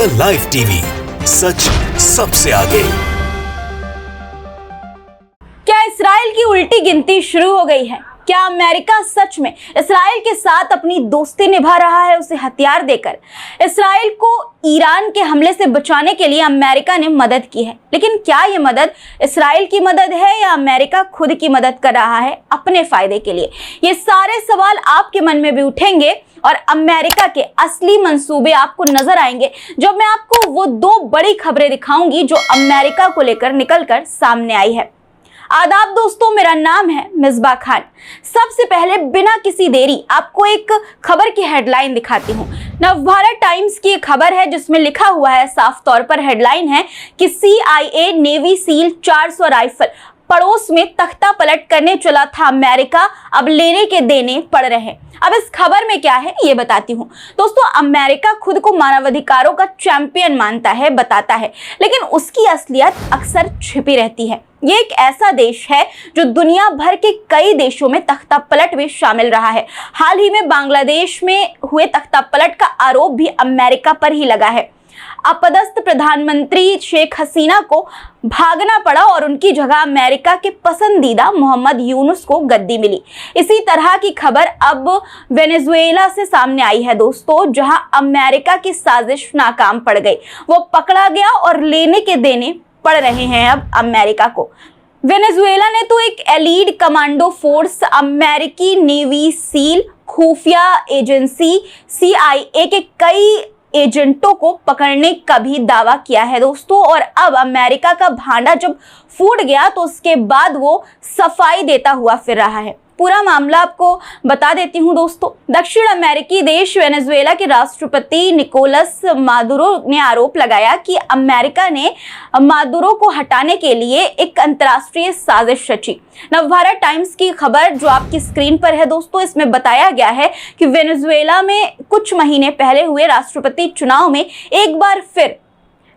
The live TV, सच सबसे आगे। क्या इस्राइल की उल्टी गिनती शुरू हो गई है? क्या अमेरिका सच में इस्राइल के साथ अपनी दोस्ती निभा रहा है, उसे हथियार देकर? इस्राइल को ईरान के हमले से बचाने के लिए अमेरिका ने मदद की है, लेकिन क्या ये मदद इस्राइल की मदद है या अमेरिका खुद की मदद कर रहा है अपने फायदे के लिए? ये सारे सवाल आपके मन में भी उठेंगे और अमेरिका के असली मंसूबे आपको नजर आएंगे जब मैं आपको वो दो बड़ी खबरें दिखाऊंगी जो अमेरिका को लेकर निकलकर सामने आई है। आदाब दोस्तों, मेरा नाम है मिसबा खान। सबसे पहले बिना किसी देरी आपको एक खबर की हेडलाइन दिखाती हूँ। नवभारत टाइम्स की एक खबर है जिसमें लिखा हुआ है, साफ तौर पर हेडलाइन है कि CIA नेवी सील 400 राइफल पड़ोस में तख्ता पलट करने चला था अमेरिका, अब लेने के देने पड़ रहे हैं। अब इस खबर में क्या है ये बताती हूँ। दोस्तों, अमेरिका खुद को मानवाधिकारों का चैंपियन मानता है, बताता है, लेकिन उसकी असलियत अक्सर छिपी रहती है। ये एक ऐसा देश है जो दुनिया भर के कई देशों में तख्ता पलट में शामिल रहा है। हाल ही में बांग्लादेश में हुए तख्ता पलट का आरोप भी अमेरिका पर ही लगा है। अपदस्थ प्रधानमंत्री शेख हसीना को भागना पड़ा और उनकी जगह अमेरिका के पसंदीदा मोहम्मद यूनुस को गद्दी मिली। इसी तरह की खबर अब वेनेजुएला से सामने आई है दोस्तों, जहां अमेरिका की साजिश नाकाम पड़ गई। वो पकड़ा गया और लेने के देने पड़ रहे हैं अब अमेरिका को। वेनेजुएला ने तो एक एलीट कमांडो फोर्स, अमेरिकी नेवी सील, खुफिया एजेंसी CIA के कई एजेंटों को पकड़ने का भी दावा किया है दोस्तों। और अब अमेरिका का भांडा जब फूट गया तो उसके बाद वो सफाई देता हुआ फिर रहा है। पूरा मामला आपको बता देती हूँ दोस्तों। दक्षिण अमेरिकी देश वेनेजुएला के राष्ट्रपति निकोलस मादुरो ने आरोप लगाया कि अमेरिका ने मादुरो को हटाने के लिए एक अंतर्राष्ट्रीय साजिश रची। नवभारत टाइम्स की खबर जो आपकी स्क्रीन पर है दोस्तों, इसमें बताया गया है कि वेनेजुएला में कुछ महीने पहले हुए राष्ट्रपति चुनाव में एक बार फिर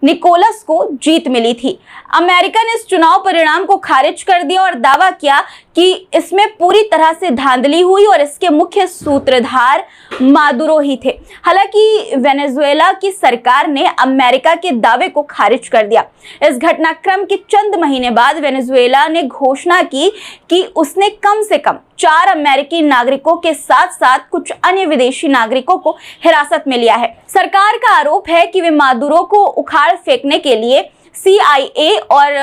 निकोलस को जीत मिली थी। अमेरिका ने इस चुनाव परिणाम को खारिज कर दिया और दावा किया कि इसमें पूरी तरह से धांधली हुई और इसके मुख्य सूत्रधार मादुरो ही थे। हालांकि वेनेजुएला की सरकार ने अमेरिका के दावे को खारिज कर दिया। इस घटनाक्रम के चंद महीने बाद वेनेजुएला ने घोषणा की कि उसने कम से कम 4 अमेरिकी नागरिकों के साथ साथ कुछ अन्य विदेशी नागरिकों को हिरासत में लिया है। सरकार का आरोप है कि वे मादुरो को उखाड़ फेंकने के लिए CIA और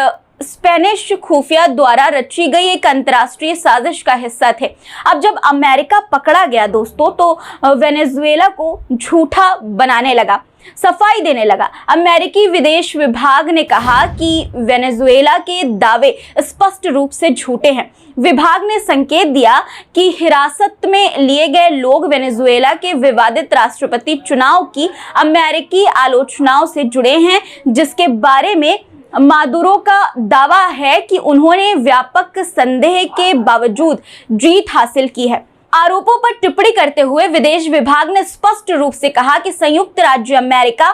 स्पेनिश खुफिया द्वारा रची गई एक अंतर्राष्ट्रीय साजिश का हिस्सा थे। अब जब अमेरिका पकड़ा गया दोस्तों तो वेनेजुएला को झूठा बनाने लगा, सफाई देने लगा। अमेरिकी विदेश विभाग ने कहा कि वेनेजुएला के दावे स्पष्ट रूप से झूठे हैं। विभाग ने संकेत दिया कि हिरासत में लिए गए लोग वेनेजुएला के विवादित राष्ट्रपति चुनाव की अमेरिकी आलोचनाओं से जुड़े हैं, जिसके बारे में मादुरो का दावा है कि उन्होंने व्यापक संदेह के बावजूद जीत हासिल की है। आरोपों पर टिप्पणी करते हुए विदेश विभाग ने स्पष्ट रूप से कहा कि संयुक्त राज्य अमेरिका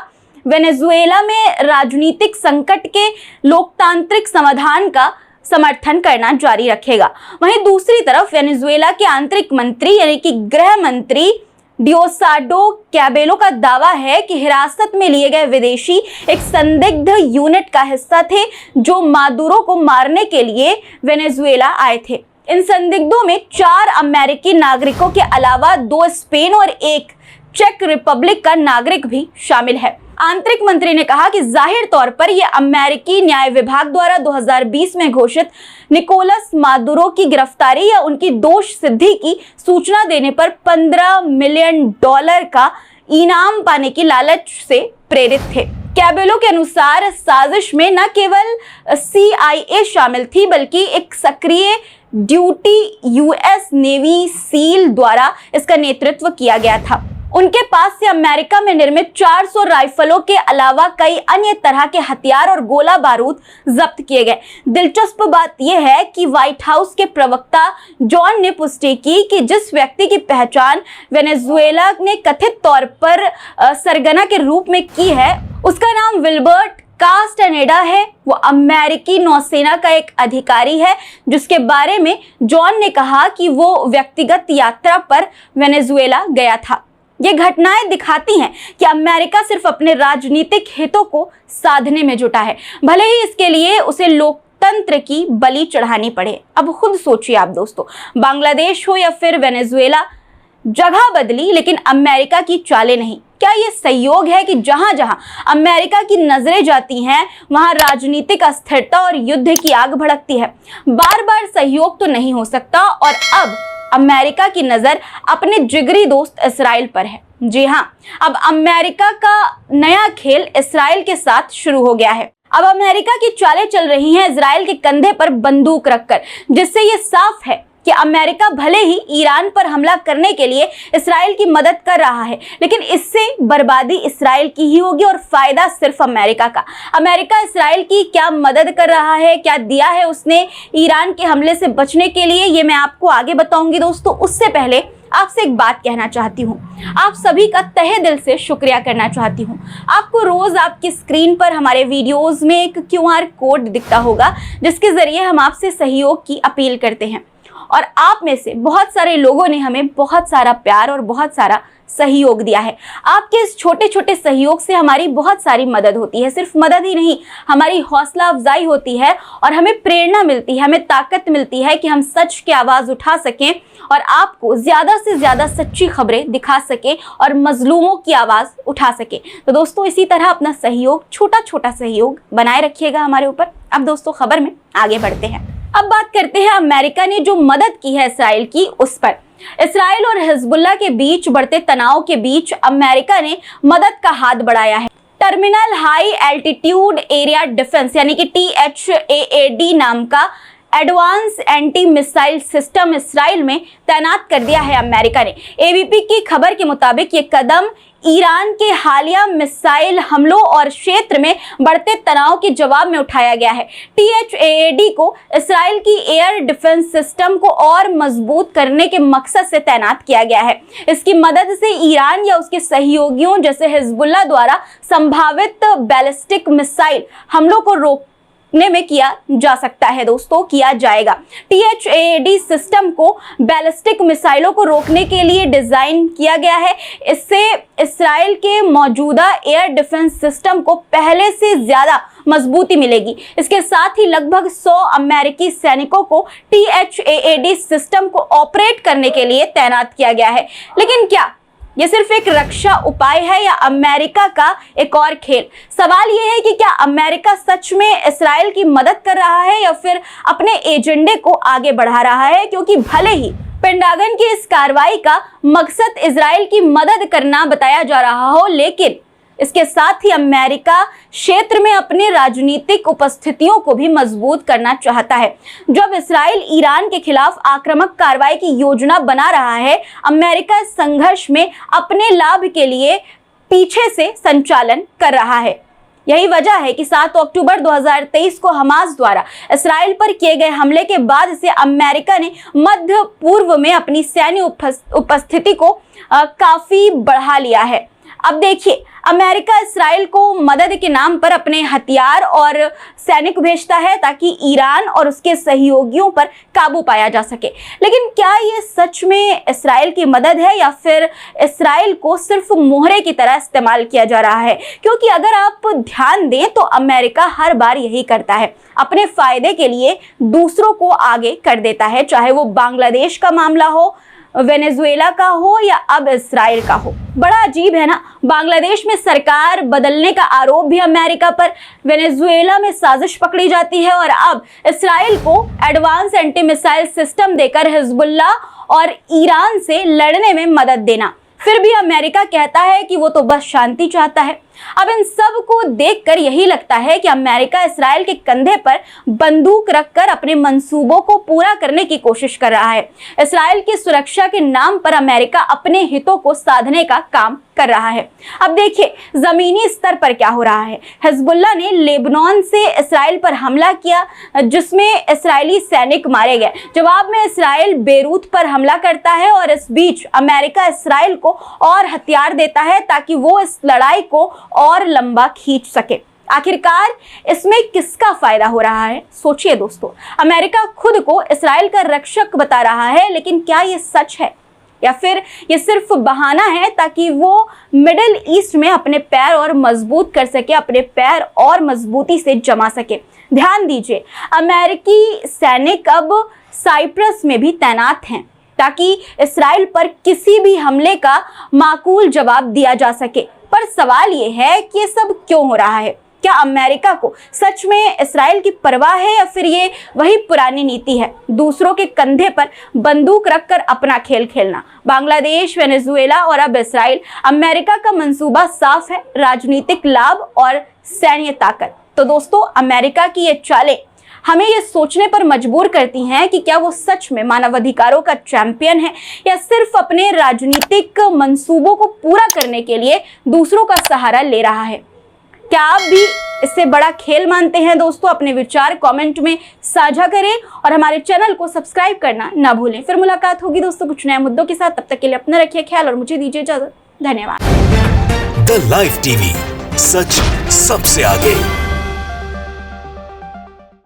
वेनेजुएला में राजनीतिक संकट के लोकतांत्रिक समाधान का समर्थन करना जारी रखेगा। वहीं दूसरी तरफ वेनेजुएला के आंतरिक मंत्री यानी कि गृह मंत्री डियोसाडो कैबेलो का दावा है कि हिरासत में लिए गए विदेशी एक संदिग्ध यूनिट का हिस्सा थे जो मादुरो को मारने के लिए वेनेजुएला आए थे। इन संदिग्धों में 4 अमेरिकी नागरिकों के अलावा 2 स्पेन और 1 चेक रिपब्लिक का नागरिक भी शामिल है। आंतरिक मंत्री ने कहा कि जाहिर तौर पर यह अमेरिकी न्याय विभाग द्वारा 2020 में घोषित निकोलस मादुरो की गिरफ्तारी या उनकी दोष सिद्धि की सूचना देने पर $15 मिलियन का इनाम पाने की लालच से प्रेरित थे। कैबेलो के अनुसार साजिश में न केवल CIA शामिल थी बल्कि एक सक्रिय ड्यूटी US नेवी सील द्वारा इसका नेतृत्व किया गया था। उनके पास से अमेरिका में निर्मित 400 राइफलों के अलावा कई अन्य तरह के हथियार और गोला बारूद जब्त किए गए। दिलचस्प बात यह है कि व्हाइट हाउस के प्रवक्ता जॉन ने पुष्टि की कि जिस व्यक्ति की पहचान वेनेजुएला ने कथित तौर पर सरगना के रूप में की है, उसका नाम विल्बर्ट कास्टेनेडा है। वो अमेरिकी नौसेना का एक अधिकारी है, जिसके बारे में जॉन ने कहा कि वो व्यक्तिगत यात्रा पर वेनेजुएला गया था। ये घटनाएं दिखाती हैं कि अमेरिका सिर्फ अपने राजनीतिक हितों को साधने में जुटा है, भले ही इसके लिए उसे लोकतंत्र की बलि चढ़ानी पड़े। अब खुद सोचिए आप दोस्तों, बांग्लादेश हो या फिर वेनेजुएला, जगह बदली लेकिन अमेरिका की चालें नहीं। क्या ये संयोग है कि जहां जहां अमेरिका की नजरें जाती हैं वहां राजनीतिक अस्थिरता और युद्ध की आग भड़कती है? बार बार सहयोग तो नहीं हो सकता और अब अमेरिका की नजर अपने जिगरी दोस्त इसराइल पर है। जी हां, अब अमेरिका का नया खेल इसराइल के साथ शुरू हो गया है। अब अमेरिका की चालें चल रही हैं इसराइल के कंधे पर बंदूक रखकर, जिससे ये साफ है कि अमेरिका भले ही ईरान पर हमला करने के लिए इसराइल की मदद कर रहा है, लेकिन इससे बर्बादी इसराइल की ही होगी और फायदा सिर्फ अमेरिका का। अमेरिका इसराइल की क्या मदद कर रहा है, क्या दिया है उसने ईरान के हमले से बचने के लिए, ये मैं आपको आगे बताऊंगी दोस्तों। उससे पहले आपसे एक बात कहना चाहती हूँ, आप सभी का तहे दिल से शुक्रिया करना चाहती हूँ। आपको रोज आपकी स्क्रीन पर हमारे वीडियोस में एक QR कोड दिखता होगा, जिसके जरिए हम आपसे सहयोग की अपील करते हैं और आप में से बहुत सारे लोगों ने हमें बहुत सारा प्यार और बहुत सारा सहयोग दिया है। आपके इस छोटे छोटे सहयोग से हमारी बहुत सारी मदद होती है। सिर्फ मदद ही नहीं, हमारी हौसला अफजाई होती है और हमें प्रेरणा मिलती है, हमें ताकत मिलती है कि हम सच की आवाज़ उठा सकें और आपको ज़्यादा से ज़्यादा सच्ची खबरें दिखा सकें और मजलूमों की आवाज़ उठा सकें। तो दोस्तों, इसी तरह अपना सहयोग, छोटा छोटा सहयोग बनाए रखिएगा हमारे ऊपर। अब दोस्तों, खबर में आगे बढ़ते हैं। अब बात करते हैं अमेरिका ने जो मदद की है इसराइल की, उस पर। इसराइल और हिजबुल्लाह के बीच बढ़ते तनाव के बीच अमेरिका ने मदद का हाथ बढ़ाया है। Terminal high altitude area defence यानी कि THAAD नाम का advance anti missile system Israel में तैनात कर दिया है अमेरिका ने। ABP की खबर के मुताबिक ये कदम ईरान के हालिया मिसाइल हमलों और क्षेत्र में बढ़ते तनाव के जवाब में उठाया गया है। THAAD को इसराइल की एयर डिफेंस सिस्टम को और मजबूत करने के मकसद से तैनात किया गया है। इसकी मदद से ईरान या उसके सहयोगियों जैसे हिजबुल्लाह द्वारा संभावित बैलिस्टिक मिसाइल हमलों को रोकने में किया जा सकता है। दोस्तों, किया जाएगा। THAAD सिस्टम को बैलिस्टिक मिसाइलों को रोकने के लिए डिजाइन किया गया है। इससे इसराइल के मौजूदा एयर डिफेंस सिस्टम को पहले से ज्यादा मजबूती मिलेगी। इसके साथ ही लगभग 100 अमेरिकी सैनिकों को THAAD सिस्टम को ऑपरेट करने के लिए तैनात किया गया है। लेकिन क्या ये सिर्फ एक रक्षा उपाय है या अमेरिका का एक और खेल? सवाल यह है कि क्या अमेरिका सच में इसराइल की मदद कर रहा है या फिर अपने एजेंडे को आगे बढ़ा रहा है? क्योंकि भले ही पेंटागन की इस कार्रवाई का मकसद इसराइल की मदद करना बताया जा रहा हो, लेकिन इसके साथ ही अमेरिका क्षेत्र में अपनी राजनीतिक उपस्थितियों को भी मजबूत करना चाहता है। जब इसराइल ईरान के खिलाफ आक्रामक कार्रवाई की योजना बना रहा है, अमेरिका इस संघर्ष में अपने लाभ के लिए पीछे से संचालन कर रहा है। यही वजह है कि 7 अक्टूबर 2023 को हमास द्वारा इसराइल पर किए गए हमले के बाद से अमेरिका ने मध्य पूर्व में अपनी सैन्य उपस्थिति को काफी बढ़ा लिया है। अब देखिए, अमेरिका इसराइल को मदद के नाम पर अपने हथियार और सैनिक भेजता है ताकि ईरान और उसके सहयोगियों पर काबू पाया जा सके। लेकिन क्या ये सच में इसराइल की मदद है या फिर इसराइल को सिर्फ मोहरे की तरह इस्तेमाल किया जा रहा है? क्योंकि अगर आप ध्यान दें तो अमेरिका हर बार यही करता है, अपने फायदे के लिए दूसरों को आगे कर देता है, चाहे वो बांग्लादेश का मामला हो, वेनेजुएला का हो या अब इसराइल का हो। बड़ा अजीब है ना, बांग्लादेश में सरकार बदलने का आरोप भी अमेरिका पर, वेनेजुएला में साजिश पकड़ी जाती है और अब इसराइल को एडवांस एंटी मिसाइल सिस्टम देकर हिजबुल्लाह और ईरान से लड़ने में मदद देना। फिर भी अमेरिका कहता है कि वो तो बस शांति चाहता है। अब इन सब को देखकर यही लगता है कि अमेरिका इसराइल के कंधे पर बंदूक रखकर अपने मंसूबों को पूरा करने की कोशिश कर रहा है। इसराइल की सुरक्षा के नाम पर अमेरिका अपने हितों को साधने का काम कर रहा है। अब देखिए जमीनी स्तर पर क्या हो रहा है। हिजबुल्लाह ने लेबनान से इसराइल पर हमला किया जिसमें इसराइली सैनिक मारे गए। जवाब में इसराइल बेरूत पर हमला करता है और इस बीच अमेरिका इसराइल को और हथियार देता है ताकि वो इस लड़ाई को और लंबा खींच सके। आखिरकार इसमें किसका फायदा हो रहा है? सोचिए दोस्तों, अमेरिका खुद को इसराइल का रक्षक बता रहा है, लेकिन क्या ये सच है? या फिर ये सिर्फ बहाना है ताकि वो मिडिल ईस्ट में अपने पैर और मजबूत कर सके, अपने पैर और मजबूती से जमा सके। ध्यान दीजिए, अमेरिकी सैनिक अब साइप्रस में भी तैनात हैं ताकि इस्राइल पर किसी भी हमले का माकूल जवाब दिया जा सके। पर सवाल ये है कि ये सब क्यों हो रहा है? क्या अमेरिका को सच में इस्राइल की परवाह है या फिर ये वही पुरानी नीति है, दूसरों के कंधे पर बंदूक रखकर अपना खेल खेलना? बांग्लादेश, वेनेजुएला और अब इस्राइल, अमेरिका का मंसूबा साफ है, राजनीतिक लाभ और सैन्य ताकत। तो दोस्तों, अमेरिका की ये चालें हमें ये सोचने पर मजबूर करती हैं कि क्या वो सच में मानवाधिकारों का चैंपियन है या सिर्फ अपने राजनीतिक मंसूबों को पूरा करने के लिए दूसरों का सहारा ले रहा है। क्या आप भी इससे बड़ा खेल मानते हैं? दोस्तों, अपने विचार कमेंट में साझा करें और हमारे चैनल को सब्सक्राइब करना ना भूलें। फिर मुलाकात होगी दोस्तों कुछ नए मुद्दों के साथ। तब तक के लिए अपना रखिए ख्याल और मुझे दीजिए इजाजत। धन्यवाद। द लाइव टीवी, सच सबसे आगे।